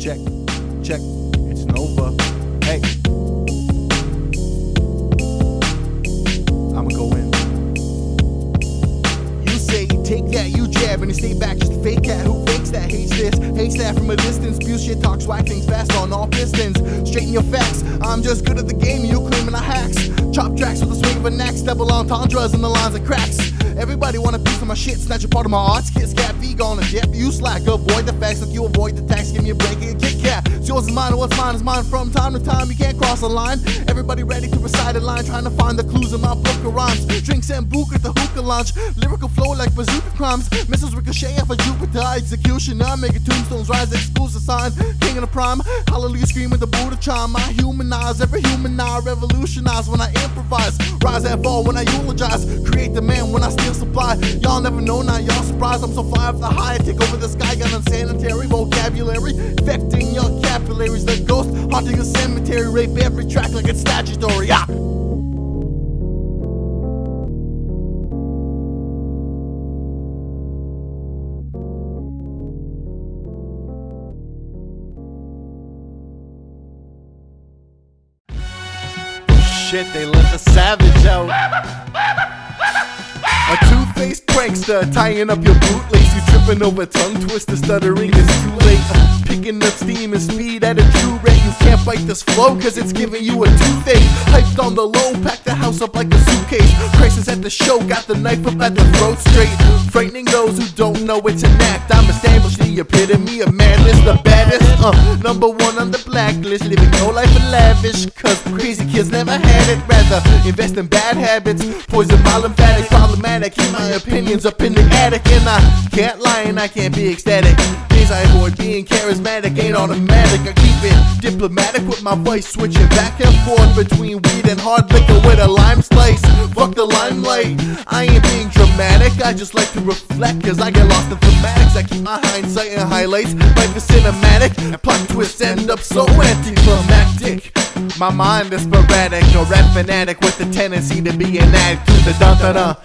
Check, it's N0va. Hey, I'ma go in. You say take that, you jab, and you stay back just a fake cat who fakes that, hates this, hates that from a distance, spews shit, talks whack things fast on all pistons. Straighten your facts, I'm just good at the game, you claiming I hacks. Chop tracks with a swing of an axe, double entendres and the lines of cracks. Everybody want a piece of my shit, snatch a part of my arts, kiss, scat, be gone and dip. You slack, avoid the facts like you avoid the tax, give me a break and a Kit Kat. It's yours is mine, and what's mine is mine. From time to time, you can't cross the line. Everybody ready to recite a line, trying to find the clues in my book of rhymes. Drinks and book at the hookah lounge, lyrical flow like bazooka crimes. Missiles ricochet off of Jupiter, executioner, making tombstones rise, exclusive sign. King of the prime, hallelujah scream with the Buddha chime. I humanize every human, I revolutionize when I improvise. Rise and fall when I eulogize, create the man when I steal supply. Y'all never know, now y'all surprised. I'm so fly off the high, take over the sky. Got unsanitary vocabulary, infecting your capillaries. The ghost haunting a cemetery, rape every track like it's statutory. Ah! Shit, they let the savage out. A two-faced prankster tying up your bootlace. You tripping over tongue twister, stuttering is too late. Picking up steam and speed at a true rate. You can't fight this flow cause it's giving you a toothache. Hyped on the low, pack the house up like a suitcase. Crisis at the show, got the knife up at the throat straight. Frightening those who don't know it's an act. I'm established the epitome of madness, the baddest. Number one on the blacklist, living no life in lavish. Cause crazy kids never had it. Rather invest in bad habits, poison my lymphatic, problematic. Keep my opinions up in the attic, and I can't lie and I can't be ecstatic. Days I avoid being charismatic, ain't automatic. I keep it diplomatic with my voice, switching back and forth between weed and hard liquor with a lime slice. Fuck the limelight, I ain't being dramatic. I just like to reflect cause I get lost in thematics. I keep my hindsight and highlights, life is cinematic, and plot twists end up so anticlimactic. My mind is sporadic, no rap fanatic with the tendency to be an addict to the dun-dun-dun.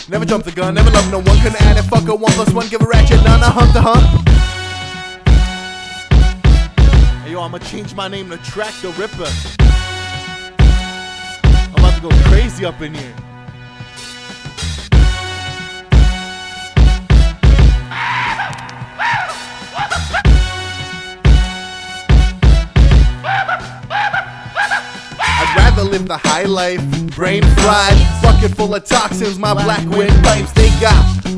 Never jump the gun, never love no one, couldn't add it, fuck a 1 + 1, give a ratchet, none, a hunt to hunt. Hey yo, I'ma change my name to Track the Ripper. I'm about to go crazy up in here. Live the high life, brain fried, bucket full of toxins, my black windpipes, they got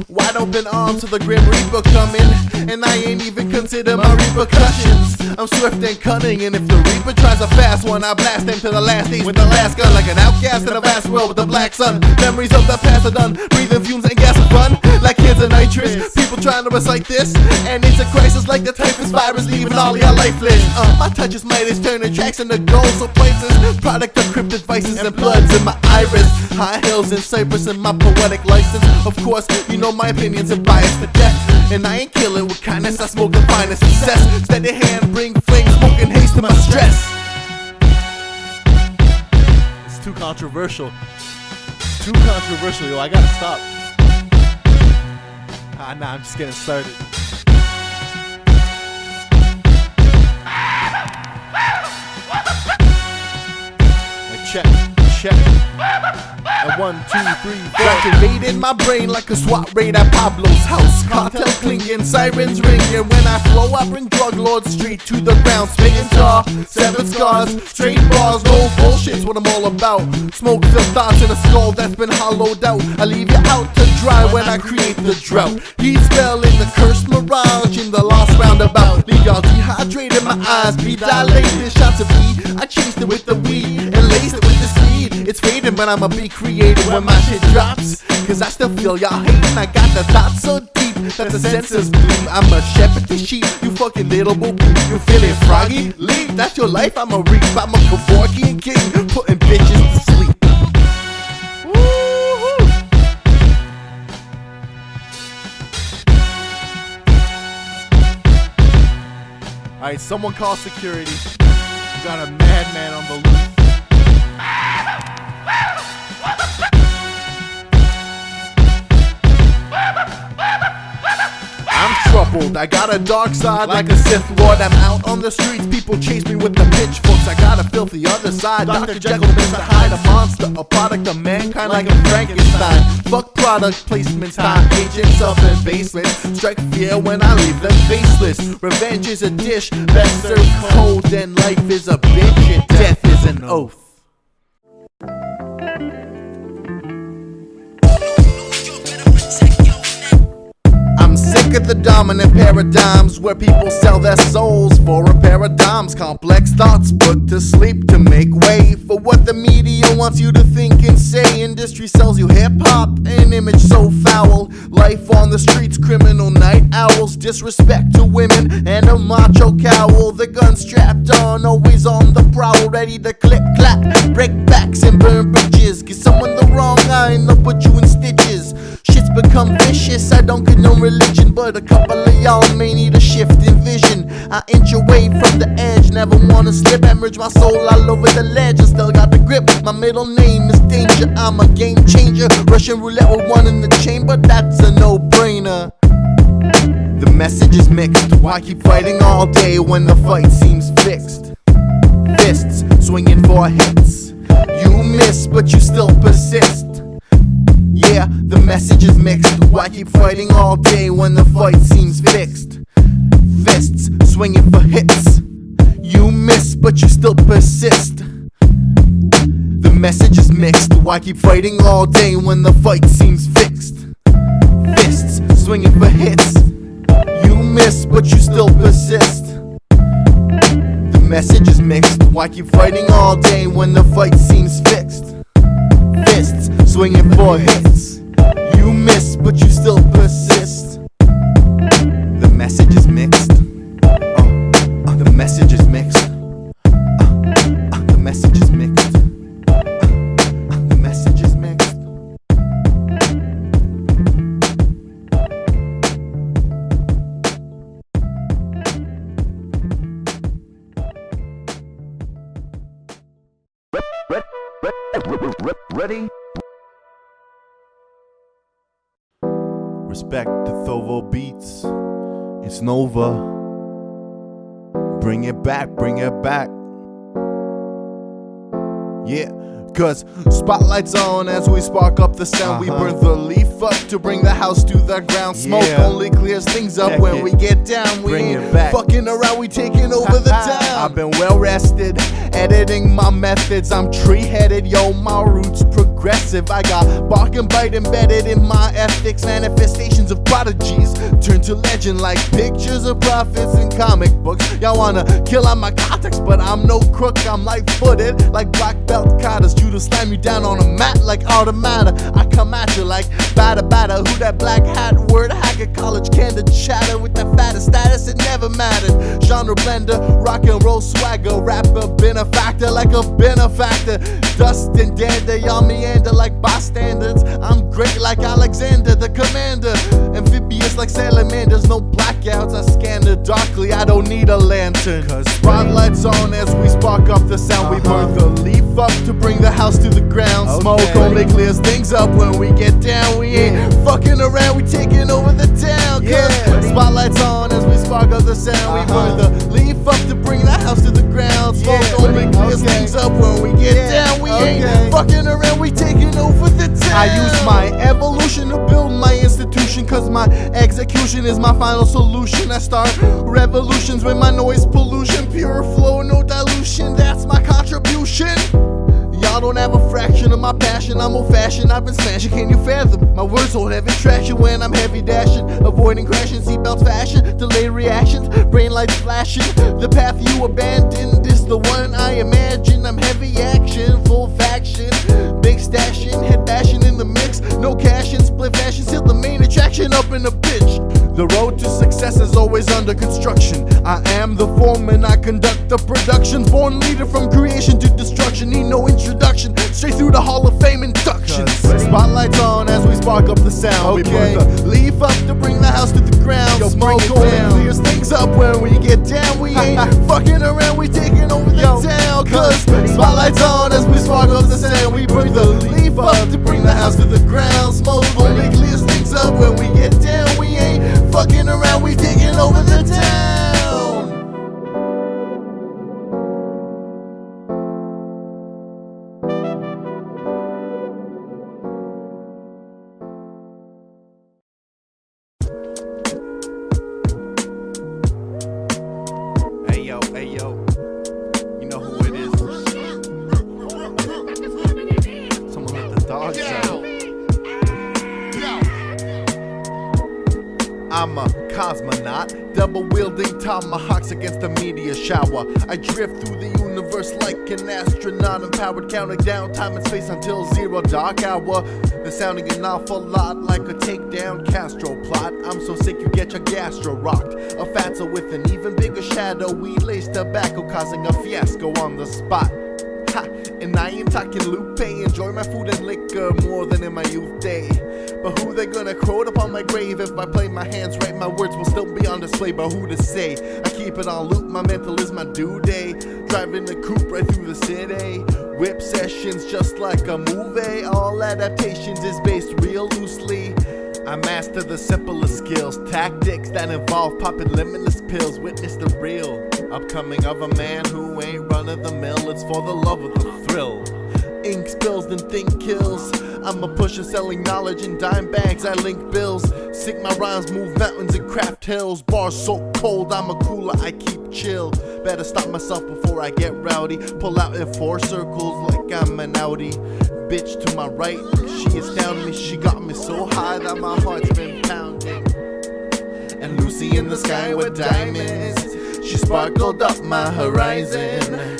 wide open arms to the grim reaper coming, and I ain't even consider my repercussions. I'm swift and cunning, and if the reaper tries a fast one, I blast him to the last days with the last gun, like an outcast in a vast world with the black sun. Memories of the past are done, breathing fumes and gas of fun, like kids of nitrous. People trying to recite this, and it's a crisis like the typhus virus, leaving all y'all lifeless. My touch is Midas, turning tracks into gold, so places, product of cryptid vices and bloods in my iris. High hills in Cyprus and my poetic license. Of course, you know my opinions are biased to death, and I ain't kill it with kindness, I smoke the finest success. Steady hand, bring flame, smoking haste to my stress. It's too controversial. It's too controversial, yo, I gotta stop. Nah, I'm just getting started. Check. And 1, 2, 3, 4. Activating my brain like a SWAT raid at Pablo's house. Cartel clinking, sirens ringing. When I flow, I bring drug lords straight to the ground. Spitting tar, 7 scars, straight bars, no bullshit's what I'm all about. Smoke filled thoughts in a skull that's been hollowed out. I leave you out to dry when I create the drought. Heat spell in the cursed mirage in the lost roundabout. Leave y'all dehydrated, my eyes be dilated. Shots of weed, I chased it with the weed and laced it with the speed. It's fading, but I'ma be creative when my shit drops, cause I still feel y'all hating. I got the thoughts so deep that the senses bleed. I'm a shepherd to sheep, you fucking little boo. You feeling froggy? Leave, that's your life, I'm a reap. I'm a Kevorkian king, putting bitches to sleep. Woo-hoo. Alright, someone call security. We got a madman on the loose. I'm trouble. crippled. I got a dark side like a Sith Lord. I'm out on the streets, people chase me with the pitchforks. I got a filthy other side, Dr. Jekyll, Mr. Hyde, a monster, a product of mankind like a Frankenstein. Fuck product placements, time agents up in basements. Strike fear when I leave them faceless. Revenge is a dish best served cold, and life is a bitch and death is an oath. I'm sick of the dominant paradigms where people sell their souls for a pair of dimes. Complex thoughts put to sleep to make way for what the media wants you to think and say. Industry sells you hip-hop, an image so foul. Life on the streets, criminal night owls. Disrespect to women and a macho cowl. The gun strapped on, always on the prowl. Ready to clip, clap, break backs and burn bridges. Give someone the wrong eye and they'll put you in stitches. Shit's become vicious, I don't condone religion, but a couple of y'all may need a shift in vision. I inch away from the edge, never wanna slip. Hemorrhage my soul all over the ledge, I still got the grip. My middle name is Danger, I'm a game changer. Russian roulette with one in the chamber, that's a no-brainer. The message is mixed, why keep fighting all day when the fight seems fixed? Fists swinging for hits, you miss but you still persist. Yeah, the message is mixed. Why keep fighting all day when the fight seems fixed? Fists swinging for hits, you miss but you still persist. The message is mixed. Why keep fighting all day when the fight seems fixed? Fists swinging for hits, you miss but you still persist. The message is mixed. Why keep fighting all day when the fight seems fixed? Fists swinging for hits, you miss but you still persist. The message is mixed. The message is mixed. The message is mixed. The message is mixed. Ready? Respect to ThovoBeats. It's N0va. Bring it back, bring it back. Yeah, cause spotlights on as we spark up the sound. We burn the leaf up to bring the house to the ground. Smoke only clears things up when we get down. We ain't fucking around, we taking over the town. I've been well rested, editing my methods. I'm tree-headed, yo, my roots progressive. I got bark and bite embedded in my ethics. Manifestations of prodigies turn to legend like pictures of prophets in comic books. Y'all wanna kill out my context, but I'm no crook. I'm light-footed like black belt katas. You to slam you down on a mat like automata. I come at you like batter. Who that black hat word hacker college candid chatter with that fattest status? It never mattered. Genre blender, rock and roll swagger, rapper benefactor like a benefactor. Dust and dander, y'all meander like bystanders. I'm great like Alexander the commander. Amphibious like salamanders, no blackouts. I scan the darkly, I don't need a lantern. Cause spotlights on as we spark up the sound. We burn the leaf up to bring the house to the ground. Smoke only clears things up when we get down. We ain't fucking around, we taking over the town. Cause spotlights on as we spark up the sound. We burn the leaf up to bring the house to the ground. Smoke only clears things up when we get down. We ain't fucking around, we taking over the town. I use my evolution to build my institution, cause my execution is my final solution. I start revolutions with my noise pollution. Pure flow, no dilution, that's my contribution. Y'all don't have a fraction of my passion. I'm old fashioned, I've been smashing. Can you fathom? My words hold heavy traction when I'm heavy dashing. Avoiding crashing, seatbelts fashion. Delayed reactions, brain lights flashing. The path you abandoned is the one I imagine. I'm heavy action, full faction. Big stashing, head bashing in the mix. No cashing, split fashion. Till the main attraction up in the bitch. The road to success is always under construction. I am the foreman, I conduct the productions. Born leader from creation to destruction. Need no introduction, straight through the Hall of Fame induction. Spotlights on as we spark up the sound. We burn the leaf up to bring the house to the ground. Smoke only clears things up when we get down. We ain't fucking around, we taking over the town. Cause spotlights on as we spark up the sound. We burn the leaf up to bring the house to the ground. Smoke only clears things up when we get down. We ain't fucking around, we taking I'm a cosmonaut, double-wielding tomahawks against the meteor shower. I drift through the universe like an astronaut, empowered, counting down time and space until zero dark hour. They're sounding an awful lot like a takedown Castro plot. I'm so sick you get your gastro rocked. A fatso with an even bigger shadow, weed-laced tobacco causing a fiasco on the spot. Ha, and I ain't talking Lupe, enjoy my food and liquor more than in my youth day. But who they gonna quote upon my grave? If I play my hands right, my words will still be on display. But who to say? I keep it on loop, my mental is my due day. Driving the coupe right through the city. Whip sessions just like a movie. All adaptations is based real loosely. I master the simplest skills, tactics that involve popping limitless pills. Witness the real upcoming of a man who ain't run of the mill. It's for the love of the thrill. Ink spills, then think kills. I'm a pusher selling knowledge in dime bags. I link bills, sink my rhymes, move mountains and craft hills. Bars so cold, I'm a cooler, I keep chill. Better stop myself before I get rowdy. Pull out in 4 circles like I'm an Audi. Bitch to my right, she astounded me. She got me so high that my heart's been pounding. And Lucy in the sky with diamonds, she sparkled up my horizon.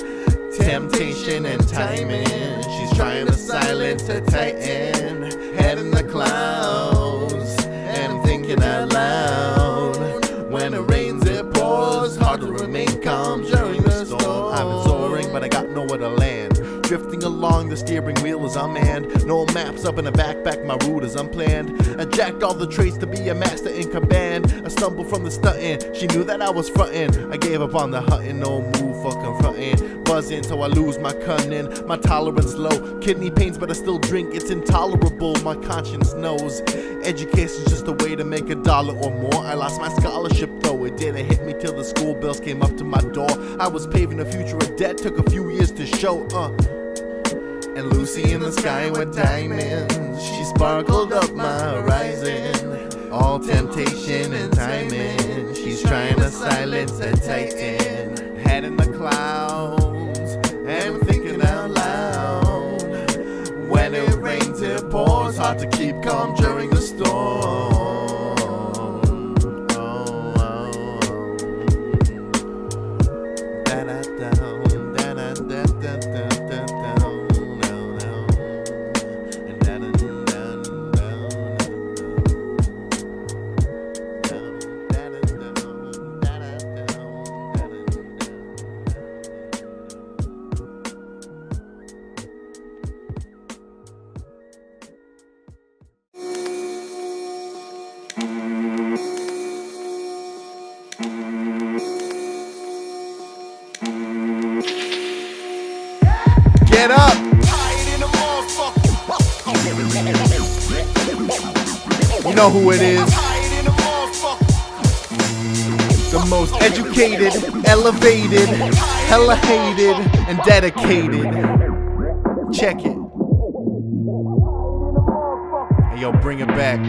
Temptation and timing, she's trying to silence her titan. Head in the clouds, and I'm thinking out loud. When it rains it pours, hard to remain calm during the storm. I've been soaring but I got nowhere to land. Drifting along, the steering wheel is unmanned. No maps up in the backpack, my route is unplanned. I jacked all the traits to be a master in command. I stumbled from the stuntin', she knew that I was frontin'. I gave up on the huntin', no move for confrontin'. Buzzing so I lose my cunning, my tolerance low. Kidney pains but I still drink, it's intolerable, my conscience knows. Education's just a way to make $1 or more. I lost my scholarship though, it didn't hit me till the school bills came up to my door. I was paving a future of debt, took a few years to show, And Lucy in the sky with diamonds, she sparkled up my horizon. All temptation and timing, she's trying to silence her titan. Head in the clouds, and thinking out loud. When it rains it pours, hard to keep calm during the storm. Get up! You know who it is. The most educated, elevated, hella hated, and dedicated. Check it. Hey, yo, bring it back.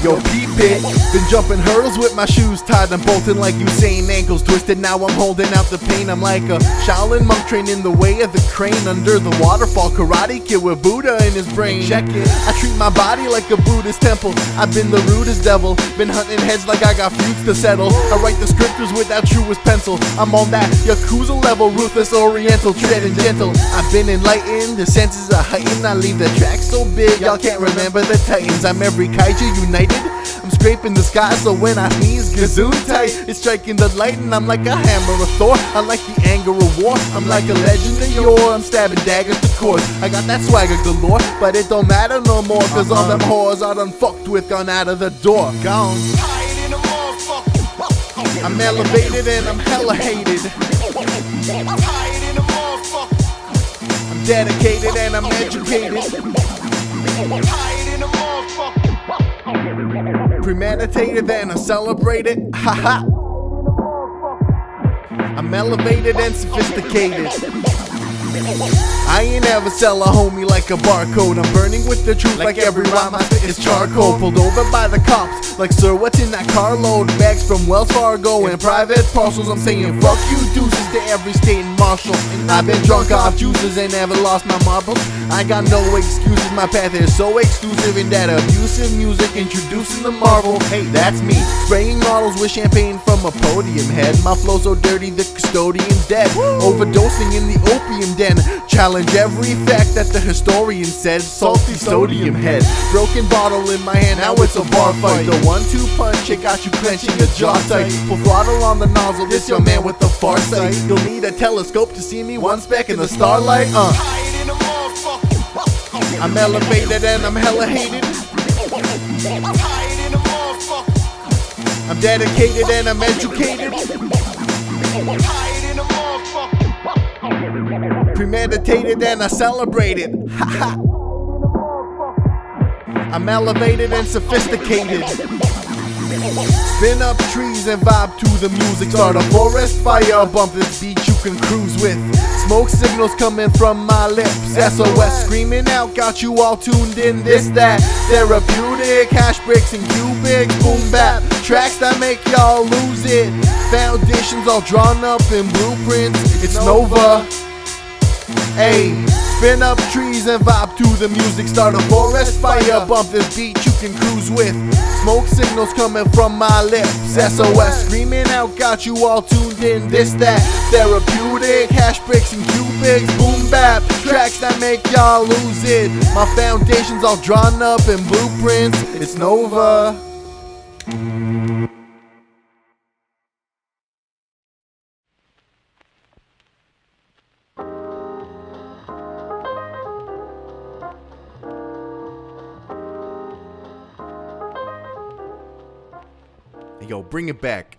Yo, peep it. Been jumping hurdles with my shoes tied. I'm bolting like Usain, ankles twisted. Now I'm holding out the pain. I'm like a Shaolin monk trained in the way of the crane. Under the waterfall, karate kid with Buddha in his brain. Check it. I treat my body like a Buddhist temple. I've been the rudest devil. Been hunting heads like I got feuds to settle. I write the scriptures with that truest pencil. I'm on that Yakuza level, ruthless oriental, treading gentle. I've been enlightened, the senses are heightened. I leave the track so big, y'all can't remember the titans. I'm every kaiju united. I'm scraping the sky so when I sneeze, gazoon tight. It's striking the lightning, I'm like a hammer of Thor. I like the anger of war, I'm like a legend of yore. I'm stabbing daggers to course, I got that swagger galore. But it don't matter no more, cause all them whores I done fucked with gone out of the door. Gone. I'm elevated and I'm hella hated. I'm dedicated and I'm educated. Premeditated and I celebrate it. Haha. I'm elevated and sophisticated. I ain't ever sell a homie like a barcode. I'm burning with the truth like every rhyme I spit is charcoal. Pulled over by the cops like, sir, what's in that carload? Bags from Wells Fargo and private parcels. I'm saying fuck you deuces to every state and marshal. I've been drunk off juices and never lost my marbles. I got no excuses, my path is so exclusive. In that abusive music introducing the marvel. Hey, that's me, spraying models with champagne from a podium head. My flow so dirty the custodian's dead. Overdosing in the opium den. Challenge every fact that the historian said. Salty sodium head. Broken bottle in my hand, now it's a bar fight. The 1-2 punch, it got you clenching your jaw tight. Full throttle on the nozzle, this your man with the far sight. You'll need a telescope to see me one speck in the starlight. I'm elevated and I'm hella hated. I'm dedicated and I'm educated. Premeditated and I celebrated. I'm elevated and sophisticated. Spin up trees and vibe to the music. Start a forest fire, bump this beat you can cruise with. Smoke signals coming from my lips. SOS screaming out, got you all tuned in. This, that, therapeutic. Hash bricks and cubics, boom bap. Tracks that make y'all lose it. Foundations all drawn up in blueprints. It's N0va. Ayy, spin up trees and vibe to the music. Start a forest fire, bump this beat you can cruise with. Smoke signals coming from my lips. SOS screaming out, got you all tuned in. This, that, therapeutic. Hash bricks and cubics, boom bap. Tracks that make y'all lose it. My foundations all drawn up in blueprints. It's N0va. Yo, bring it back.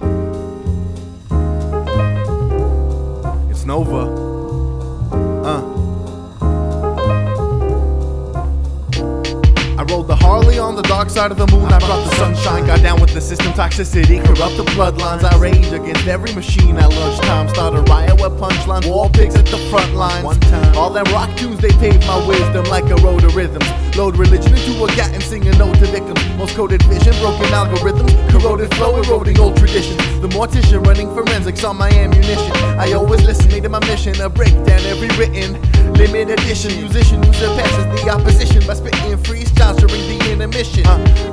It's N0va. I rode the Harley on the dark side of the moon. I brought the sunshine, got down with the system toxicity, corrupt the bloodlines. I rage against every machine at lunchtime. Start a riot with punchlines, wall pigs at the front lines. One time, all them rock tunes, they paved my wisdom like a road of rhythms. Load religion into a gat and sing a note to victims. Most coded vision, broken algorithms, corroded flow, eroding old traditions. The mortician running forensics on my ammunition. I always listen, made it my mission to break down every written limit edition. Musician who surpasses the opposition by spitting freestyles during the intermission.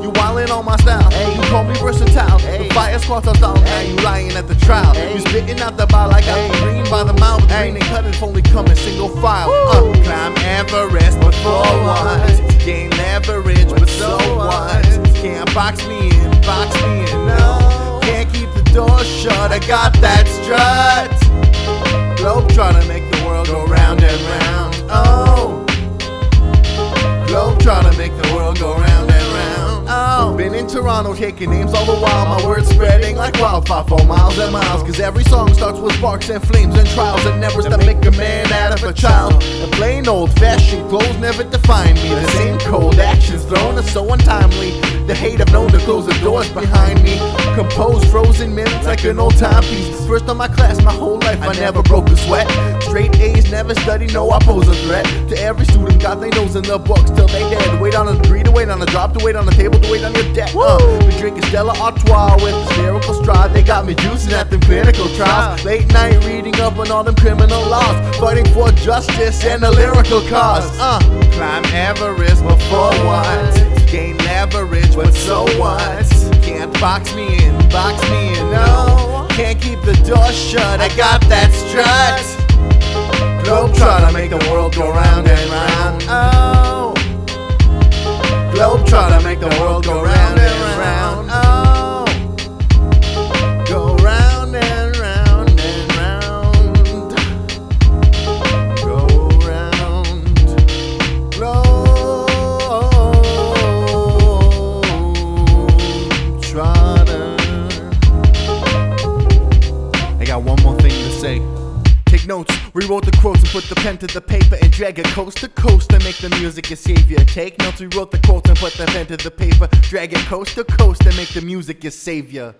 You wildin' on my style, you call me versatile. The fire squats are down, now you lying at the trial. You spitting out the bar like I'm green by the mouth. Green and cut it only come in single file. Climb Everest before what? Gain leverage, but so what? Can't box me in, no. Can't keep the door shut, I got that strut. Globe trying to make the world go round and round. Oh, globe trying to make the world go round and round. Oh, been in Toronto taking names all the while. My words spreading like wildfire for miles and miles. Cause every song starts with sparks and flames and trials and never to make a man out of a child. And plain old fashioned clothes never define me. The same cold actions thrown are so untimely. The hate I've known to close the doors behind me. Composed frozen minutes like an old timepiece. First on my class my whole life I never broke a sweat. Straight A's, never study, no I pose a threat. To every student got their nose in the books till they dead. Wait on a degree, to wait on a drop, to wait on the table, to wait on your debt. Been drinking Stella Artois with the spherical stride. They got me juicing at them clinical trials. Late night reading up on all them criminal laws. Fighting for justice and a lyrical cause. Climb Everest before what? Gain leverage, but so what? Can't box me in, no. Can't keep the door shut, I got that strut. Globe trying to make the world go round and round. Oh, globe trying to make the world go round and round. Oh, go round and round and round. Go round, globe trotter. I got one more thing to say. Take notes, rewrote the quotes and put the pen to the paper and drag it coast to coast to make the music your savior. Take notes, rewrote the quotes and put the pen to the paper, drag it coast to coast and make the music your savior.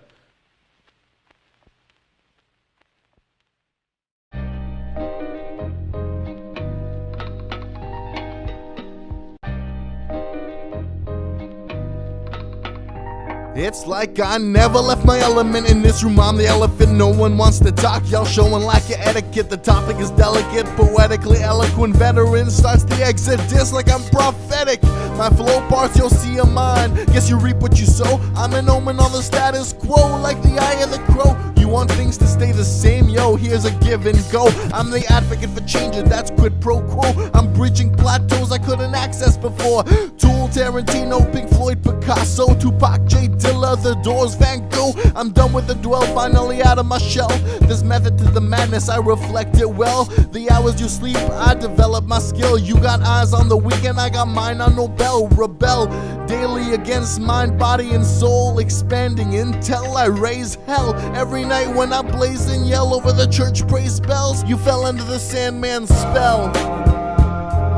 It's like I never left my element in this room. I'm the elephant, no one wants to talk. Y'all showing lack of etiquette. The topic is delicate, poetically eloquent. Veteran starts the exodus like I'm prophetic. My flow parts, you'll see a mine. Guess you reap what you sow. I'm an omen on the status quo, like the eye of the crow. You want things to stay the same, yo, here's a give and go. I'm the advocate for change, and that's quid pro quo. I'm breaching plateaus I couldn't access before. Tool, Tarantino, Pink Floyd, Picasso, Tupac, J. Dilla, The Doors, Van Gogh. I'm done with the dwell, finally out of my shell. There's method to the madness, I reflect it well. The hours you sleep, I develop my skill. You got eyes on the weekend, I got mine on Nobel. Rebel daily against mind, body, and soul. Expanding until I raise hell. Every night when I blaze and yell over the church praise bells, you fell under the Sandman's spell.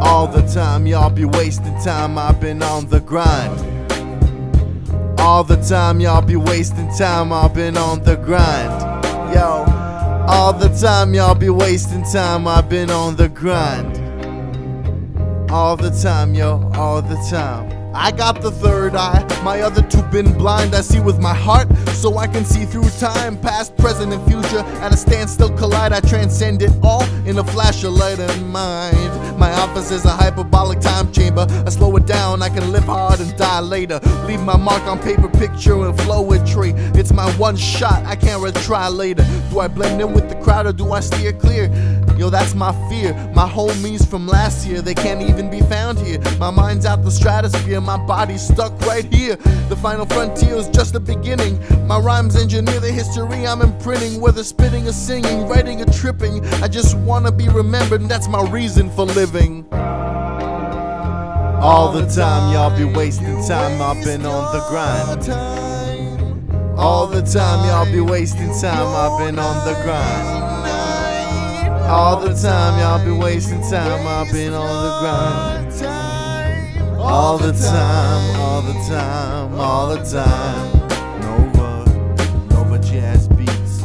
All the time, y'all be wasting time, I've been on the grind. All the time, y'all be wasting time, I've been on the grind. Yo, all the time, y'all be wasting time, I've been on the grind. All the time, yo, all the time. I got the third eye, my other two been blind. I see with my heart, so I can see through time. Past, present, and future, at a standstill collide. I transcend it all in a flash of light and mind. My office is a hyperbolic time chamber. I slow it down, I can live hard and die later. Leave my mark on paper, picture, and flowetry. It's my one shot, I can't retry later. Do I blend in with the crowd or do I steer clear? Yo, that's my fear. My homies from last year, they can't even be found here. My mind's out the stratosphere, my body's stuck right here. The final frontier is just the beginning. My rhymes engineer the history I'm imprinting. Whether spitting or singing, writing or tripping, I just wanna be remembered, and that's my reason for living. All the time, y'all be wasting time, I've been on the grind. All the time, y'all be wasting time, I've been on the grind. All the time, y'all be wasting time, I've been on the grind. All the time, all the time, all the time. NovaJazzBeats.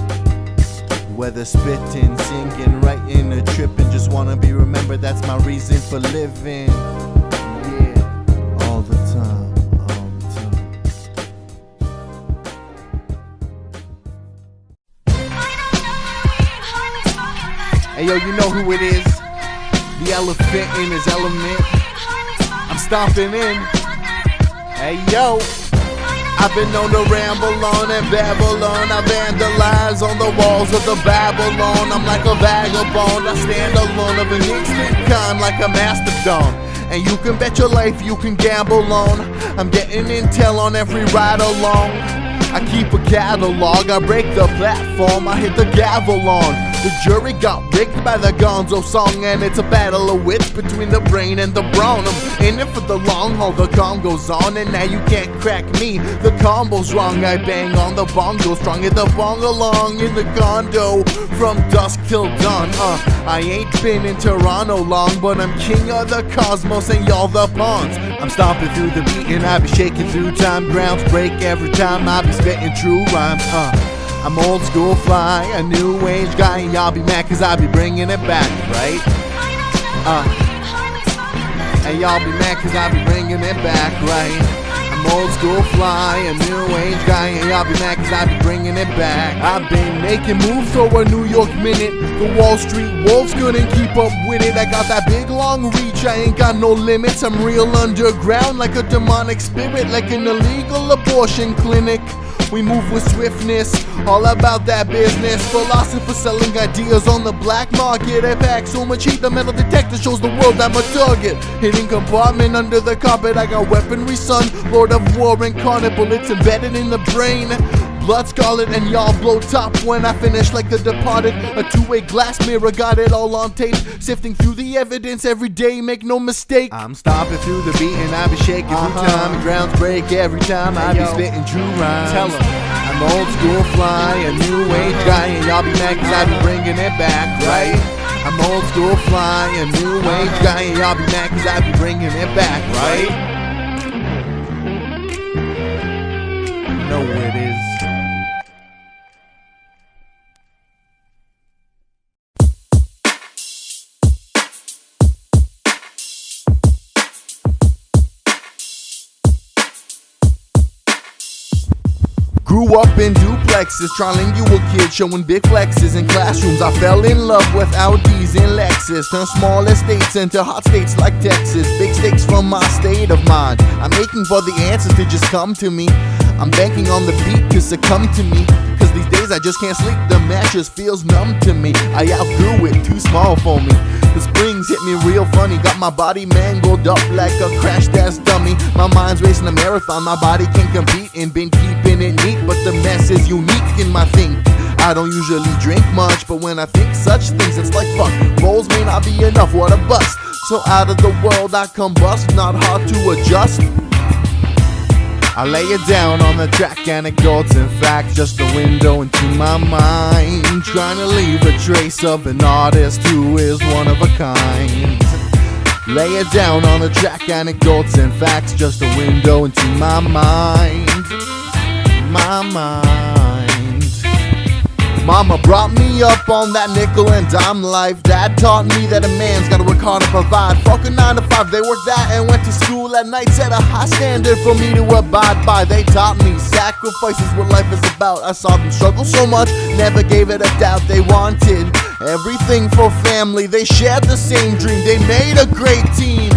Whether spitting, singing, writing, or tripping, just wanna be remembered, that's my reason for living. Yeah, all the time, all the time. Hey yo, you know who it is? The elephant in his element. I'm stomping in. Hey yo, I've been known to ramble on and babble on. I vandalize on the walls of the Babylon. I'm like a vagabond, I stand alone of an instant kind like a mastodon. And you can bet your life you can gamble on. I'm getting intel on every ride along. I keep a catalog, I break the platform, I hit the gavel on. The jury got rigged by the Gonzo song, and it's a battle of wits between the brain and the brawn. I'm in it for the long haul, the calm goes on, and now you can't crack me. The combo's wrong, I bang on the bongo strong, hit the bong along in the condo from dusk till dawn. I ain't been in Toronto long, but I'm king of the cosmos and y'all the pawns. I'm stomping through the beat and I be shaking through time. Grounds break every time I be spitting true rhymes. I'm old school fly, a new age guy, and y'all be mad cause I be bringing it back, right? And y'all be mad cause I be bringing it back, right? I'm old school fly, a new age guy, and y'all be mad cause I be bringing it back. I've been making moves for a New York minute. The Wall Street wolves couldn't keep up with it. I got that big long reach, I ain't got no limits. I'm real underground like a demonic spirit, like an illegal abortion clinic. We move with swiftness, all about that business. Philosophers selling ideas on the black market. I pack so much heat, the metal detector shows the world I'm a target. Hidden compartment under the carpet, I got weaponry, son. Lord of war incarnate, bullets embedded in the brain. Blood scarlet and y'all blow top when I finish like The Departed. A two-way glass mirror, got it all on tape. Sifting through the evidence every day, make no mistake. I'm stomping through the beat and I be shaking through time. And grounds break every time I be spitting true rhymes. Tell 'em I'm old school fly, a new age guy, and y'all be mad cause I be bringing it back, right? I'm old school fly, a new age guy, and y'all be mad cause I be bringing it back, right? You know who it is. Grew up in duplexes, trilingual kid showing big flexes in classrooms. I fell in love with Audis and Lexus. Turned small estates into hot states like Texas. Big stakes from my state of mind. I'm aching for the answers to just come to me. I'm banking on the beat to succumb to me. Cause these days I just can't sleep, the mattress feels numb to me. I outgrew it, too small for me. The springs hit me real funny. Got my body mangled up like a crashed ass dummy. My mind's racing a marathon, my body can't compete. And been keeping it neat, but the mess is unique in my think. I don't usually drink much, but when I think such things, it's like fuck. Rolls may not be enough, what a bust. So out of the world I combust, not hard to adjust. I lay it down on the track, anecdotes and facts, just a window into my mind. Trying to leave a trace of an artist who is one of a kind. Lay it down on the track, anecdotes and facts, just a window into my mind. My mind. Mama brought me up on that nickel and dime life. Dad taught me that a man's gotta work hard to provide. Fuck a 9 to 5, they worked that and went to school at night. Set a high standard for me to abide by. They taught me sacrifices, what life is about. I saw them struggle so much, never gave it a doubt. They wanted everything for family. They shared the same dream, they made a great team.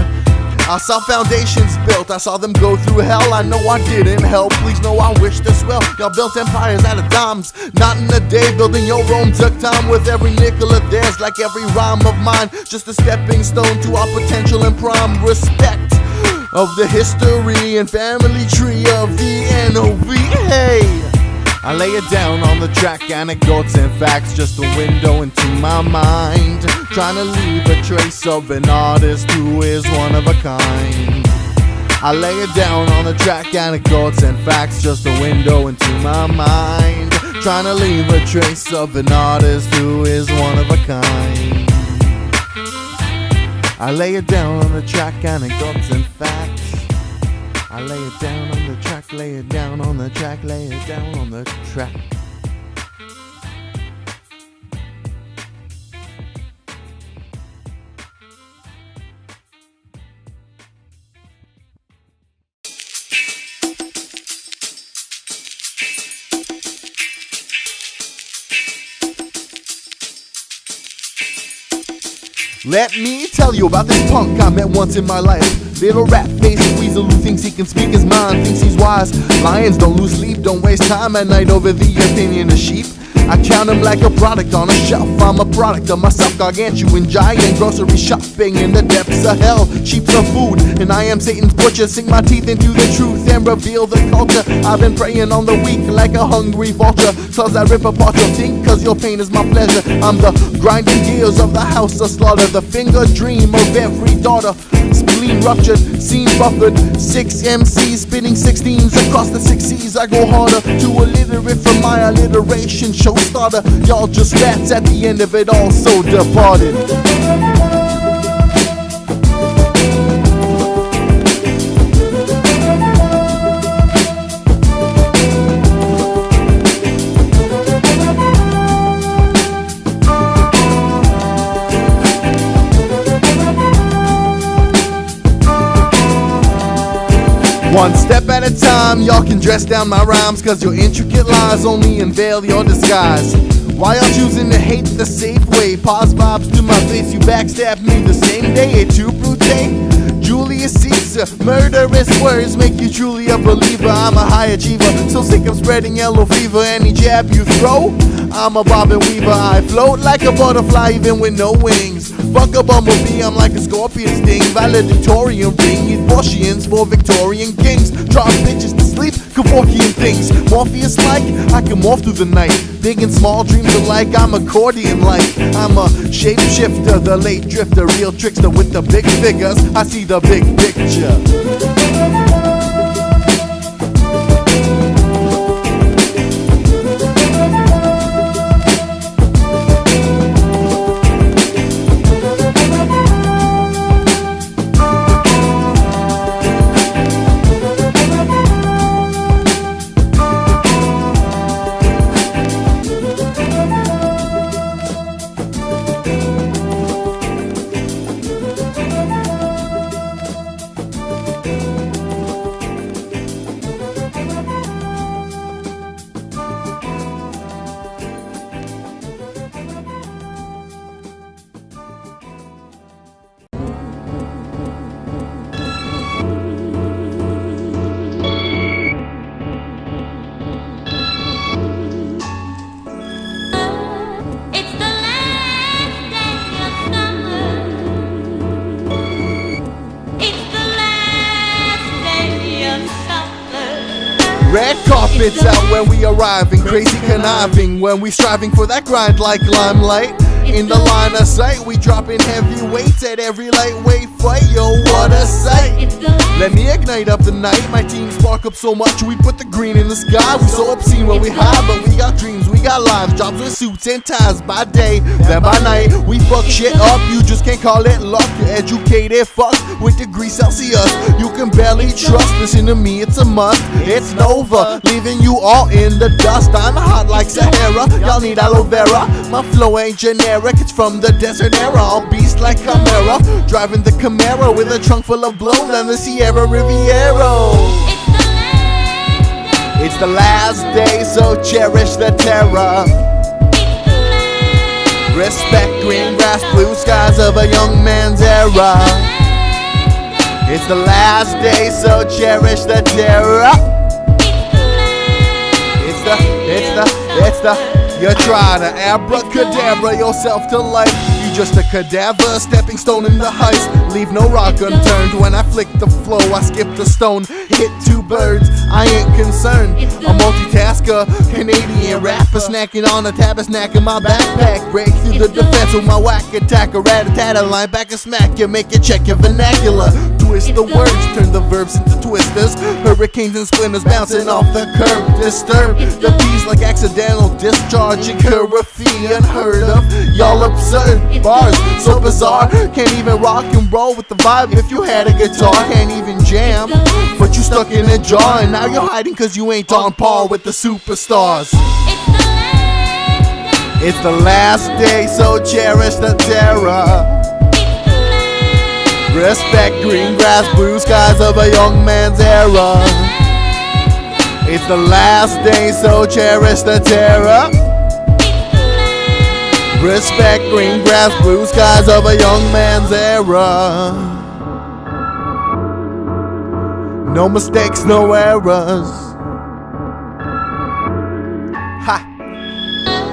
I saw foundations built, I saw them go through hell. I know I didn't help, please know I wish this well. Y'all built empires out of dimes, not in a day. Building your own took time with every nickel of theirs. Like every rhyme of mine, just a stepping stone to our potential and prime respect of the history and family tree of the N0va. Hey, I lay it down on the track, anecdotes and facts, just a window into my mind. Trying to leave a trace of an artist who is one of a kind. I lay it down on the track, anecdotes and facts, just a window into my mind. Trying to leave a trace of an artist who is one of a kind. I lay it down on the track, anecdotes and facts. I lay it down on the track, lay it down on the track, lay it down on the track. Let me tell you about this punk I met once in my life. Little rat-faced weasel who thinks he can speak his mind, thinks he's wise. Lions don't lose sleep, don't waste time at night over the opinion of sheep. I count him like a product on a shelf. I'm a product of myself, gargantuan giant grocery shopping in the depths of hell. Sheep's of food, and I am Satan's butcher. Sink my teeth into the truth and reveal the culture. I've been preying on the weak like a hungry vulture. Cause I rip apart your think, cause your pain is my pleasure. I'm the grinding gears of the house of slaughter, the finger dream of every daughter. Spleen ruptured, scene buffered, 6 MCs spitting 16s across the 6 C's. I go harder to alliterate from my alliteration show starter. Y'all just rats at the end of it all, so departed. One step at a time, y'all can dress down my rhymes, cause your intricate lies only unveil your disguise. Why y'all choosing to hate the safe way? Pause vibes to my face, you backstab me the same day. Et tu, Brute? Julius Caesar, murderous words make you truly a believer. I'm a high achiever, so sick of spreading yellow fever. Any jab you throw, I'm a bob and weaver. I float like a butterfly even with no wings. Fuck a bumblebee, I'm like a scorpion sting. Valedictorian ring, Ephortians for Victorian kings. Drop bitches to sleep, Kevorkian things. Morpheus like, I can morph through the night. Big and small dreams alike, I'm accordion like. I'm a shapeshifter, the late drifter, real trickster with the big figures. I see the big picture. carpets out when we arriving, crazy conniving when we striving for that grind like limelight. In the line of sight, we dropping heavy weights at every lightweight fight. Yo, what a sight! Let me ignite up the night. My team spark up so much we put the green in the sky. We so obscene when we high, but we got dreams, we got lives. Jobs with suits and ties by day, then by night we fuck shit up. You just can't call it luck. You're educated, fuck with degrees Celsius. You can barely trust. Listen to me, it's a must. It's N0va, leaving you all in the dust. I'm hot like Sahara. Y'all need aloe vera. My flow ain't generic. It's from the desert era. I'll beast like Chimera, driving the Camaro with a trunk full of blow down the Sierra Riviera. It's the last day, so cherish the terror. Respect green grass, blue skies of a young man's era. It's the last day, so cherish the terror. It's the you're trying to abracadabra yourself to life. You just a cadaver, stepping stone in the heist. Leave no rock unturned. When I flick the flow, I skip the stone. Hit two birds, I ain't concerned. A multitasker, Canadian rapper, snacking on a tab, snack in my backpack. Break through the defense with my whack attacker. Rat-a-tat-a, line back and smack you, make you check your vernacular. Twist the words, turn the verbs into twisters. Hurricanes and splinters bouncing off the curb. Disturb the bees like accidental discharge. Currency unheard of. Y'all absurd bars, so bizarre. Can't even rock and roll with the vibe if you had a guitar. Can't even jam, but you stuck in a jar. And now you're hiding cause you ain't on par with the superstars. It's the last day, so cherish the terror. Respect green grass, blue skies of a young man's era. It's the last day, so cherish the terror. Respect green grass, blue skies of a young man's era. No mistakes, no errors. Ha!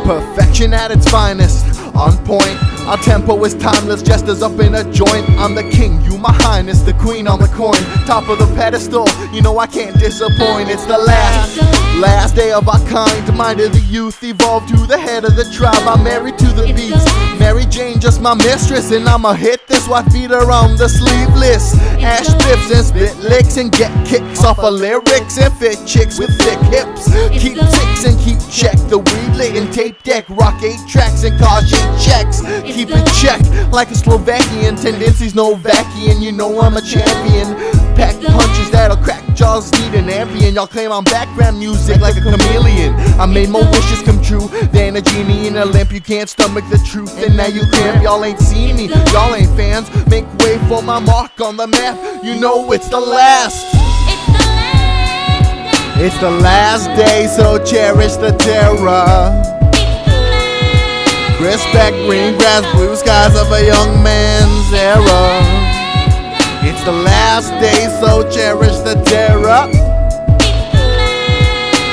Perfection at its finest, on point. Our tempo is timeless, just as up in a joint. I'm the king, you my highness, the queen on the coin. Top of the pedestal, you know I can't disappoint. It's the last day of our kind. Mind of the youth, evolved to the head of the tribe. I'm married to the beats, Mary Jane just my mistress. And I'ma hit this, wife beat her on the sleeveless. Ash spliffs and spit licks and get kicks off of lyrics. And fit chicks with thick hips. Keep ticks and keep check. The weed lit and tape deck. Rock 8 tracks and car shake checks. Keep it checked like a Slovakian. Tendencies no vacuum, you know I'm a champion. Pack punches that'll crack jaws, need an ambient. Y'all claim I'm background music like a chameleon. I made more wishes come true than a genie in a lamp. You can't stomach the truth and now you cramp. Y'all ain't seen me, y'all ain't fans. Make way for my mark on the map. You know it's the last. It's the last day, so cherish the terror. Respect green grass, blue skies of a young man's era. It's the last day, so cherish the terror.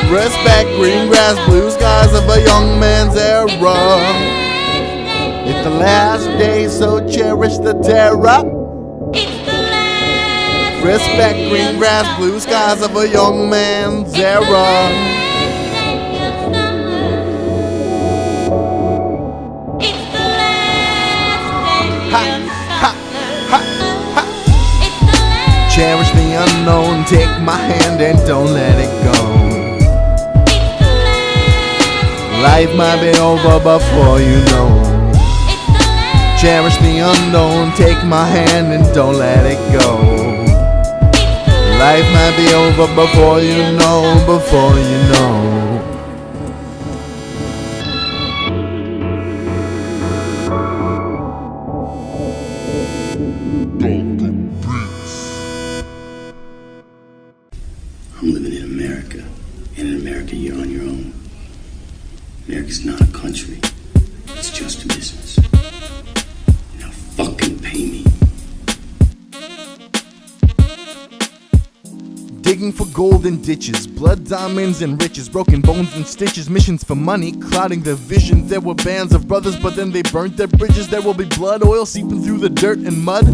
Respect green grass, blue skies of a young man's era. It's the last day, so cherish the terror. Respect green grass, blue skies of a young man's era. Cherish the unknown, take my hand and don't let it go. Life might be over before you know. Cherish the unknown, take my hand and don't let it go. Life might be over before you know, before you know. I'm living in America, and in America you're on your own. America's not a country, it's just a business. Now fucking pay me. Digging for golden ditches, blood, diamonds, and riches, broken bones and stitches, missions for money, clouding their vision. There were bands of brothers, but then they burnt their bridges. There will be blood oil seeping through the dirt and mud.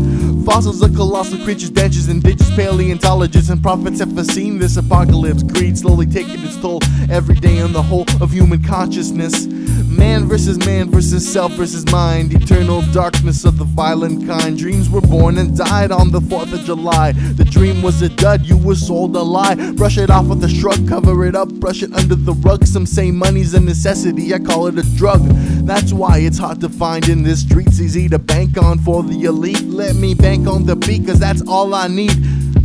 fossils of colossal creatures, dentures, indigenous paleontologists, and prophets have foreseen this apocalypse. Greed slowly taking its toll every day on the whole of human consciousness. Man versus self versus mind, eternal darkness of the violent kind. Dreams were born and died on the 4th of July. The dream was a dud, you were sold a lie. Brush it off with a shrug, cover it up, brush it under the rug. Some say money's a necessity, I call it a drug. That's why it's hard to find in this streets, easy to bank on for the elite. Let me bank on the beat, cause that's all I need.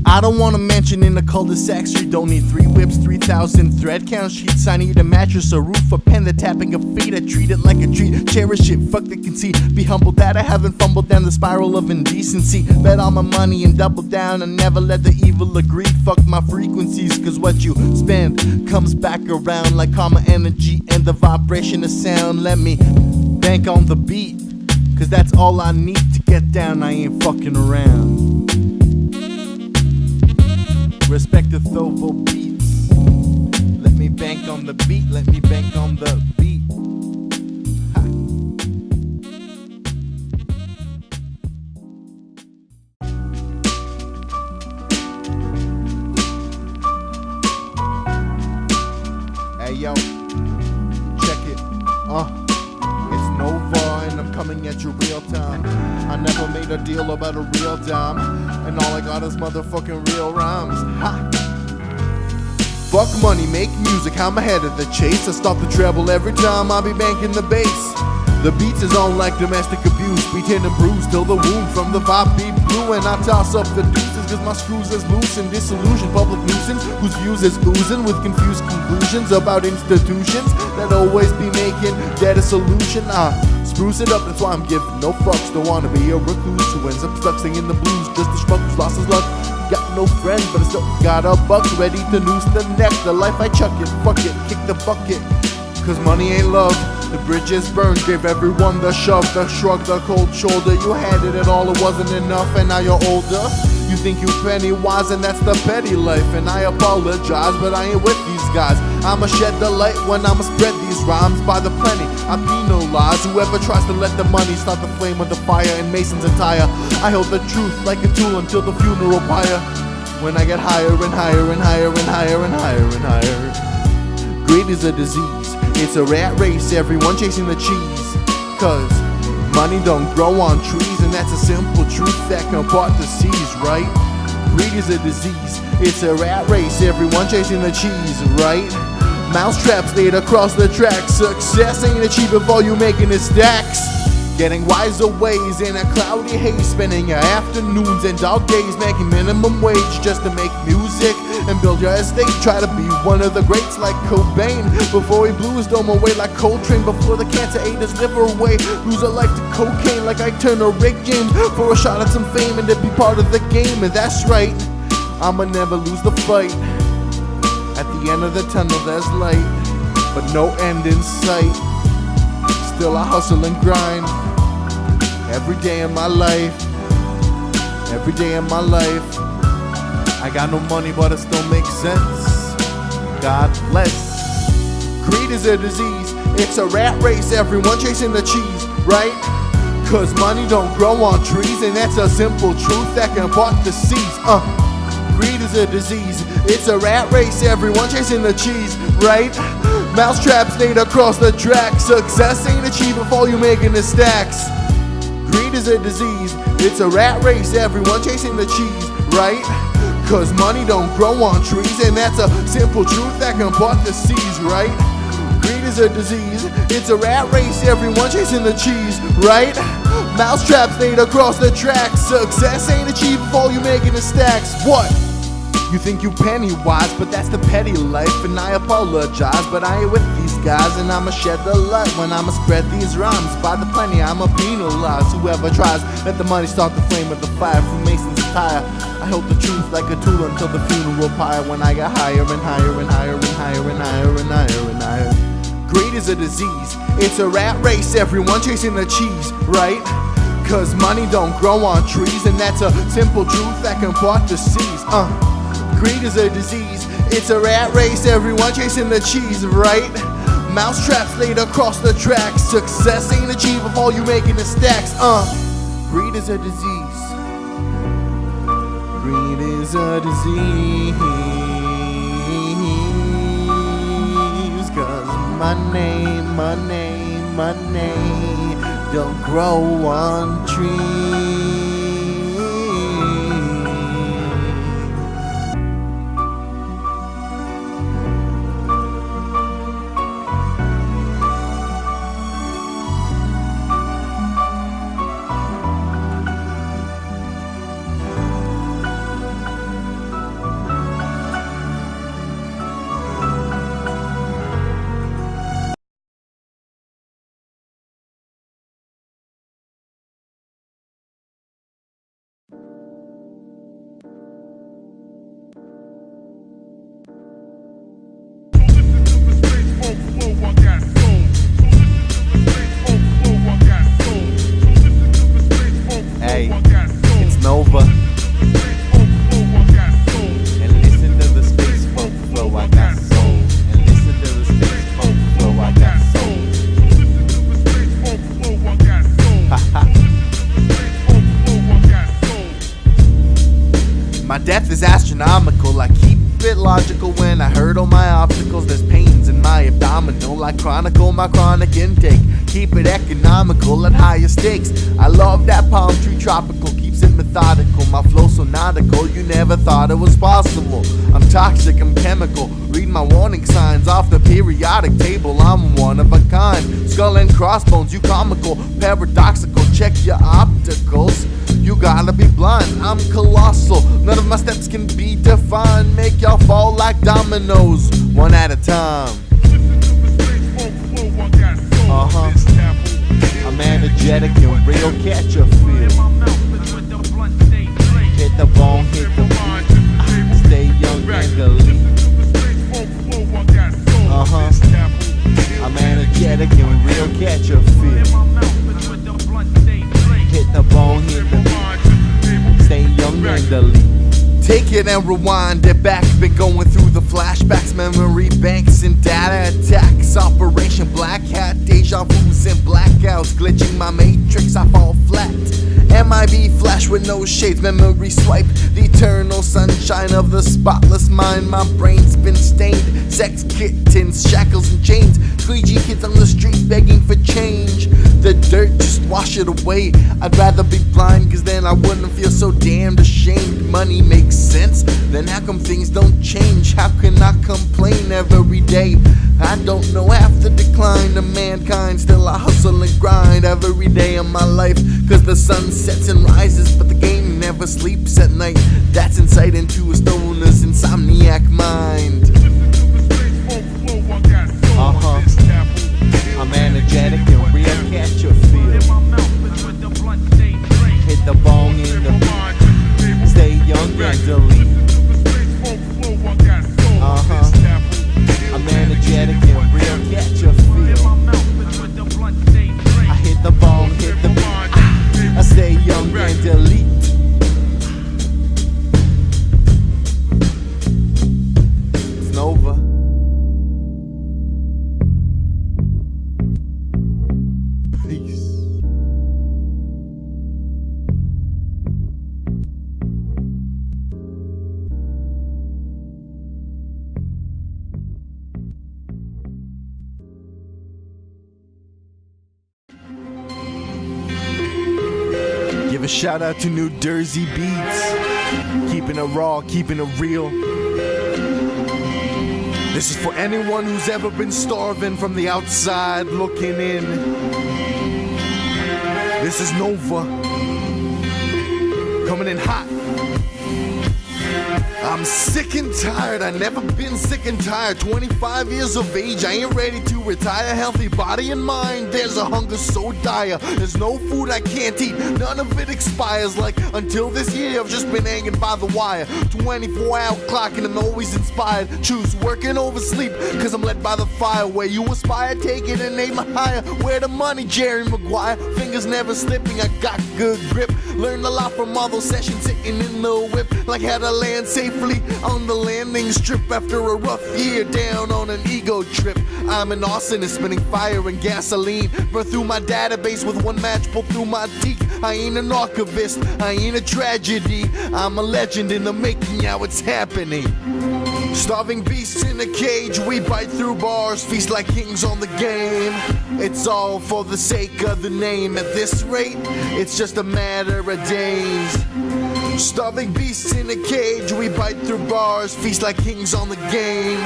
I don't want a mansion in a cul-de-sac street. Don't need 3 whips, 3,000 thread count sheets. I need a mattress, a roof, a pen, the tapping of feet. I treat it like a treat, cherish it, fuck the conceit. Be humble that I haven't fumbled down the spiral of indecency. Bet all my money and double down and never let the evil of greed fuck my frequencies. Cause what you spend comes back around like karma energy and the vibration of sound. Let me bank on the beat, cause that's all I need to get down. I ain't fucking around. Respect to ThovoBeats. Let me bank on the beat, let me bank on the beat. Ha. Hey yo, check it. It's N0va and I'm coming at you real time. I never made a deal about a real dime, and all I got is motherfucking real rhymes. Ha! Fuck money, make music, I'm ahead of the chase. I stop the treble every time I be banking the bass. The beats is on like domestic abuse, beaten and bruised till the wound from the vibe be blue. And I toss up the deuces cause my screws is loose and disillusioned public nuisance whose views is oozing with confused conclusions about institutions that always be making that a solution. Spruce it up, that's why I'm giving no fucks. Don't wanna be a recluse who ends up stuck singing the blues just to shrug who's lost his luck. Got no friends, but I still got a buck ready to noose the neck. The life I chuck it, fuck it, kick the bucket. Cause money ain't love, the bridges burned. Gave everyone the shove, the shrug, the cold shoulder. You had it all, it wasn't enough, and now you're older. You think you penny wise, and that's the petty life. And I apologize, but I ain't with these guys. I'ma shed the light when I'ma spread these rhymes by the plenty. I penalize whoever tries to let the money start the flame of the fire in Mason's attire. I hold the truth like a tool until the funeral pyre. When I get higher and higher and higher and higher and higher and higher. Greed is a disease, it's a rat race, everyone chasing the cheese. Cause money don't grow on trees, and that's a simple truth that can part the seas, right? Greed is a disease, it's a rat race, everyone chasing the cheese, right? Mousetraps laid across the track. Success ain't achieved if all you making is stacks. Getting wiser ways in a cloudy haze, spending your afternoons and dog days making minimum wage just to make music and build your estate. Try to be one of the greats like Cobain before he blew his dome away like Coltrane, before the cancer ate his liver away. Lose a life to cocaine like I turn or Rick James for a shot at some fame and to be part of the game. And that's right, I'ma never lose the fight. At the end of the tunnel there's light, but no end in sight. Still I hustle and grind every day in my life. Every day in my life. I got no money but it still makes sense. God bless. Greed is a disease, it's a rat race, everyone chasing the cheese, right? Cause money don't grow on trees, and that's a simple truth that can part the seas. Greed is a disease, it's a rat race, everyone chasing the cheese, right? Mousetraps laid across the track. Success ain't achieved if all you making is stacks. Greed is a disease, it's a rat race, everyone chasing the cheese, right? Cause money don't grow on trees, and that's a simple truth that can part the seas, right? Greed is a disease, it's a rat race, everyone chasing the cheese, right? Mousetraps laid across the track. Success ain't achieved if all you making is stacks. What? You think you penny wise, but that's the petty life. And I apologize, but I ain't with these guys. And I'ma shed the light when I'ma spread these rhymes. By the plenty, I'ma penalize whoever tries. Let the money start the flame of the fire from Mason's attire. I hold the truth like a tool until the funeral pyre. When I get higher and higher and higher and higher and higher and higher and higher. Greed is a disease, it's a rat race, everyone chasing the cheese, right? Cause money don't grow on trees, and that's a simple truth that can part the seas. Greed is a disease, it's a rat race, everyone chasing the cheese, right? Mousetraps laid across the track. Success ain't achieved if all you making is stacks. Greed is a disease, greed is a disease, 'cause money, money, money don't grow on trees. Hey, it's N0va. And listen to the space folk flow, I got soul. And listen to the space folk flow, I got soul. Ha ha. My death is astronomical, I keep it logical when I hurdle my obstacles. There's pains in my abdominal, I chronicle my chronic intake. Keep it economical at higher stakes. I love that palm tree tropical, keeps it methodical. My flow so nautical, you never thought it was possible. I'm toxic, I'm chemical, read my warning signs off the periodic table. I'm one of a kind, skull and crossbones, you comical, paradoxical. Check your opticals, you gotta be blind. I'm colossal, none of my steps can be defined. Make y'all fall like dominoes, one at a time. I'm energetic and real, catch a feel. Hit the bone, hit the beat. Stay young and elite. I'm energetic and real, catch a feel. Hit the bone, hit the beat. Stay young and elite. Take it and rewind it back. Been going through the flashbacks, memory banks and data attacks. Operation Black Hat, deja vus and blackouts. Glitching my matrix, I fall flat. MIB flash with no shades, memory swipe. The eternal sunshine of the spotless mind. My brain's been stained. Sex kittens, shackles and chains. Squeegee kids on the street begging for change. The dirt, just wash it away. I'd rather be blind, cause then I wouldn't feel so damned ashamed. Money makes sense, then how come things don't change? How can I complain every day? I don't know half the decline of mankind. Still I hustle and grind every day of my life, cause the sun sets and rises, but the game never sleeps at night. That's insight into a stoner's insomniac mind. I'm energetic and real, catch a feel. Hit the bong in the beat. Stay young and elite. I'm energetic and real, catch a feel. I hit the bong, hit the beat. I stay young and elite. It's N0va. Give a shout out to NewDerseyBeats. Keeping it raw, keeping it real. This is for anyone who's ever been starving from the outside looking in. This is N0va. Coming in hot. I'm sick and tired, I never been sick and tired. 25 years of age, I ain't ready to retire. Healthy body and mind, there's a hunger so dire. There's no food I can't eat, none of it expires. Like until this year, I've just been hanging by the wire. 24-hour clock and I'm always inspired. Choose working over sleep, cause I'm led by the fire. Where you aspire, take it and aim higher. Where the money, Jerry Maguire. fingers never slipping, I got good grip. Learned a lot from all those sessions sitting in the whip, like how to land safely on the landing strip after a rough year down on an ego trip. I'm an arsonist, spinning fire and gasoline. Burn through my database with one match pulled through my teeth. I ain't an archivist, I ain't a tragedy. I'm a legend in the making, how it's happening. Starving beasts in a cage, we bite through bars, feast like kings on the game. It's all for the sake of the name. At this rate, it's just a matter of days. Starving beasts in a cage, we bite through bars, feast like kings on the game.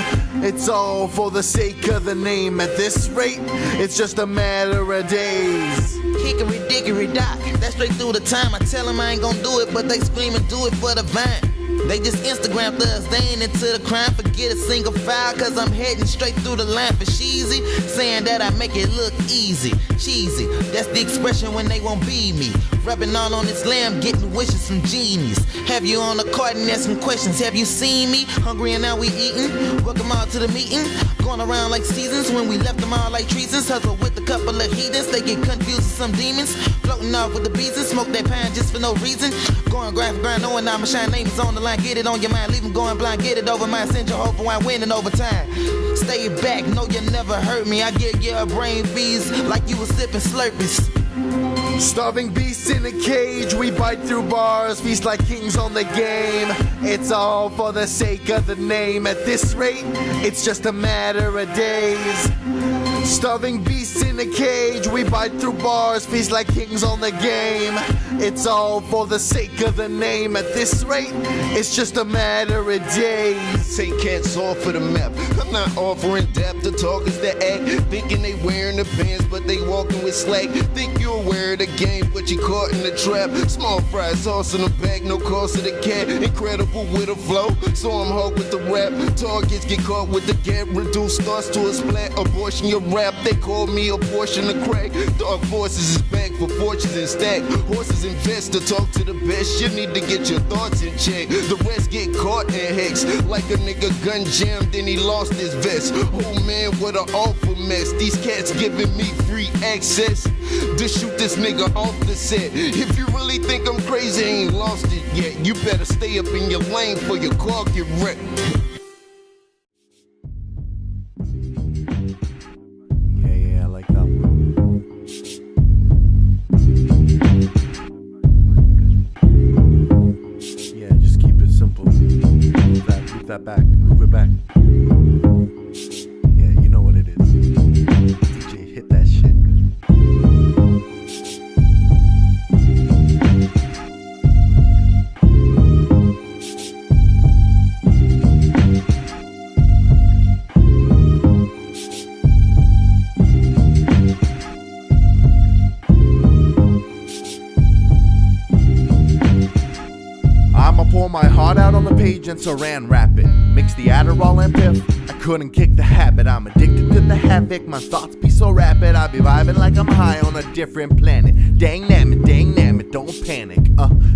It's all for the sake of the name. At this rate, it's just a matter of days. Hickory dickory dock, that's straight through the time. I tell them I ain't gonna do it, but they scream and do it for the vine. They just Instagram thugs, they ain't into the crime. Forget a single file, cause I'm heading straight through the line for cheesy. Saying that I make it look easy, cheesy. That's the expression when they won't be me. Rubbing all on this lamb, getting wishes from genies. Have you on the cart and asking questions? Have you seen me? Hungry and now we eating. Welcome all to the meeting. Going around like seasons when we left them all like treasons. Hustle with a couple of heathens, they get confused with some demons. Floating off with the bees and smoke that pine just for no reason. Going grind for grind, knowing I'm a shine, name is on the line. Get it on your mind, leave them going blind, get it over mine. Send your hope and I'm winning over time. Stay back, no you never hurt me. I give you a brain fees like you was sipping Slurpees. Starving beasts in a cage, we bite through bars, feast like kings on the game. It's all for the sake of the name. At this rate, it's just a matter of days. Starving beasts in a cage, we bite through bars, feast like kings on the game. It's all for the sake of the name. At this rate, it's just a matter of days. Take cats off for the map. I'm not offering depth, the talk is the act. Thinking they wearing the pants, but they walking with slack. Think you're aware of the game, but you caught in the trap. Small fries, sauce in the bag, no cost of the cat. Incredible with a flow, so I'm hard with the rap. Targets get caught with the gap, reduce starts to a splat. Abortion your rap, they call me a portion of crack. Dark forces is back for fortunes and stack. Horses invest to talk to the best. You need to get your thoughts in check. The rest get caught in hex, like a nigga gun jammed, then he lost his vest. Oh man, what an awful mess. These cats giving me free access to shoot this nigga off the set. If you really think I'm crazy, ain't lost it yet. You better stay up in your lane for your car get wrecked. Yeah, I like that one. Yeah, just keep it simple. Move that back, move it back. Yeah, you know what it is. DJ, hit that shit. I'ma pour my heart out on the page and saran wrap it. Mix the Adderall and piff, I couldn't kick the habit. I'm addicted to the havoc, my thoughts be so rapid. I be vibing like I'm high on a different planet. Dang damn it, don't panic.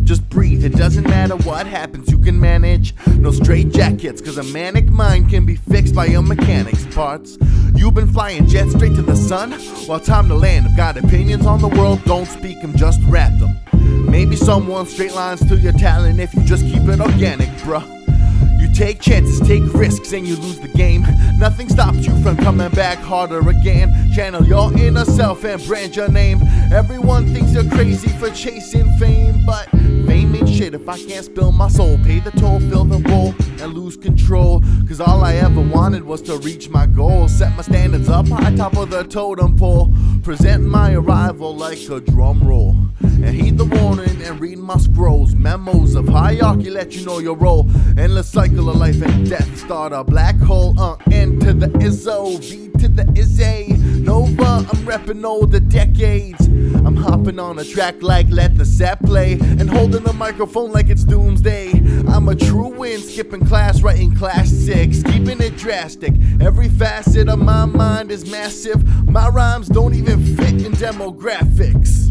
Just breathe, it doesn't matter what happens, you can manage. No straight jackets, cause a manic mind can be fixed by your mechanics parts. You've been flying jets straight to the sun? Well, time to land. I've got opinions on the world, don't speak them, just rap them. Maybe someone straight lines to your talent if you just keep it organic, bruh. You take chances, take risks, and you lose the game. Nothing stops you from coming back harder again. Channel your inner self and brand your name. Everyone thinks you're crazy for chasing fame, but fame ain't shit if I can't spill my soul. Pay the toll, fill the bowl, and lose control. Cause all I ever wanted was to reach my goal. Set my standards up high, top of the totem pole. Present my arrival like a drum roll. And heed the warning and read my scrolls. Memos of hierarchy let you know your role. Endless cycle of life and death. Start a black hole, N to the Izzo, V to the Izzy. N0va, I'm reppin' all the decades. I'm hopping on a track like let the set play. And holding the microphone like it's doomsday. I'm a true win, skipping class, writing class 6. Keeping it drastic, every facet of my mind is massive. My rhymes don't even fit in demographics.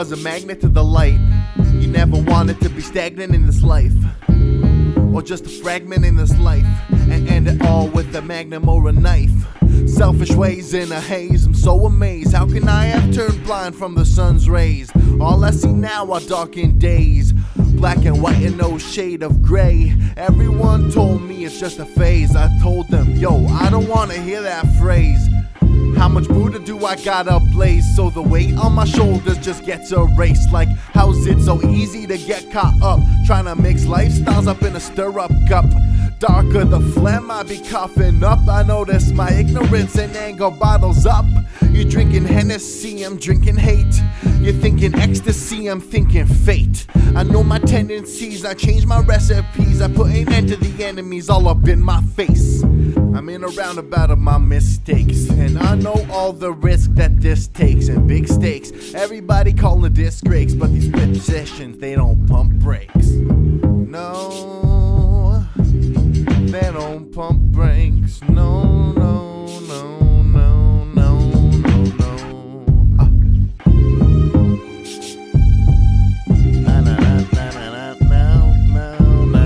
was a magnet to the light. You never wanted to be stagnant in this life, or just a fragment in this life, and end it all with a magnum or a knife. Selfish ways in a haze, I'm so amazed. How can I have turned blind from the sun's rays? All I see now are darkened days, black and white and no shade of gray. Everyone told me it's just a phase. I told them, yo, I don't wanna hear that phrase. How much Buddha do I gotta blaze so the weight on my shoulders just gets erased? Like, how's it so easy to get caught up trying to mix lifestyles up in a stir-up cup? Darker the phlegm I be coughing up. I notice my ignorance and anger bottles up. You're drinking Hennessy, I'm drinking hate. You're thinking ecstasy, I'm thinking fate. I know my tendencies, I change my recipes. I put an end to the enemies all up in my face. I'm in a roundabout of my mistakes, and I know all the risk that this takes, and big stakes. Everybody calling the disc but these split sessions, they don't pump brakes. No, they don't pump brakes. No, no, no, no, no, no, no. Na na na na na na na na na na na.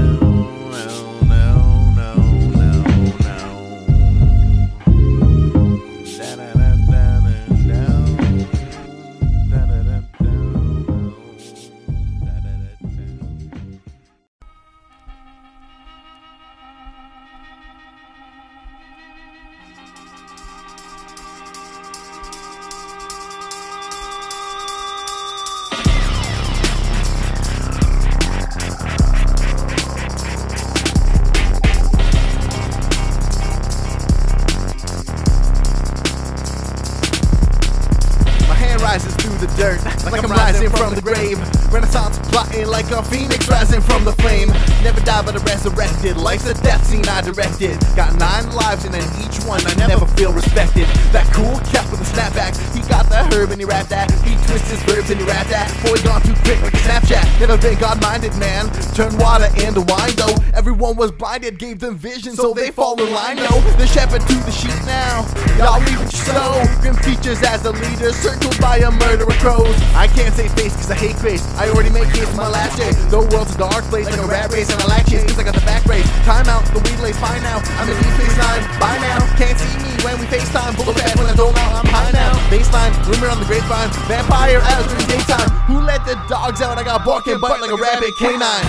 Rises through the dirt, like I'm rising from the grave. Renaissance plotting like a phoenix rising from the flame. Never die but resurrected, life's a death scene I directed. Got 9 lives and in each one I never feel respected. That cool cat with a snapback, he got the herb and he rapped that. He twists his verbs and he rapped that. Boy gone too quick like a Snapchat. Never been God-minded man, turned water into wine though. Everyone was blinded, gave them vision so they fall in line though. The shepherd to the sheep now, y'all leave it so. Grim features as the leader, circled by a murderer crows. I can't say face cause I hate grace. I already made case for my last day. The world's a dark place like a rat race, and I like chase cause I got the back race. Time out, the weed lays fine now. I'm in E-Space9, bye now. Can't see me when we FaceTime. Bullet bad when I don't know I'm high now. Baseline, rumor on the grapevine. Vampire out during daytime. Who let the dogs out? I got bark and bite like a rabid canine.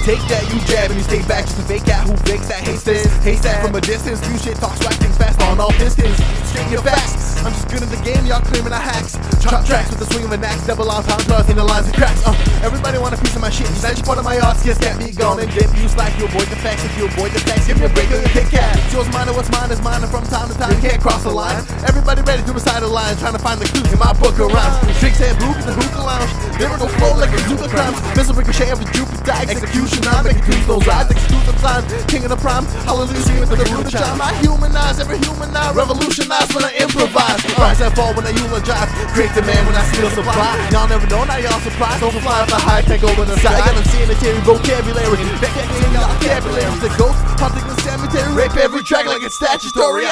Take that, you jab, and you stay back. Just a fake cat who fakes that, hates this, hates that from a distance. New shit talks, swag things fast on all distance. Straight your facts. I'm just good at the game, y'all claiming I hacks. Chop tracks with the swing of an axe, double on time draws in the lines and cracks. Everybody want a piece of my shit. Besides you part of my art, skills can't be gone and dip. You slack, you avoid the facts. If you avoid the facts, give me a break or you kick cat. It's yours, mine, and what's mine is mine, and from time to time you can't cross the line. Everybody ready to recite a line, trying to find the clues in my book of rhymes. Tricks head blue in the hookah lounge. Lyrical flow like a Zuka crimes. Missile ricochet of a Jupiter execution. I'm making twos those eyes, execute the time. King of the prime, hallelujah, screaming to the root of chime. I humanize, every humanize, revolutionize when I improvise. Rise and fall when I eulogize. Create demand when I steal supply. Y'all never know, now y'all surprised. Don't fly off the high tech over the side. Got them sanitary vocabulary. Back in y'all vocabulary. The ghost, hunting the cemetery. Rape every track like it's statutory.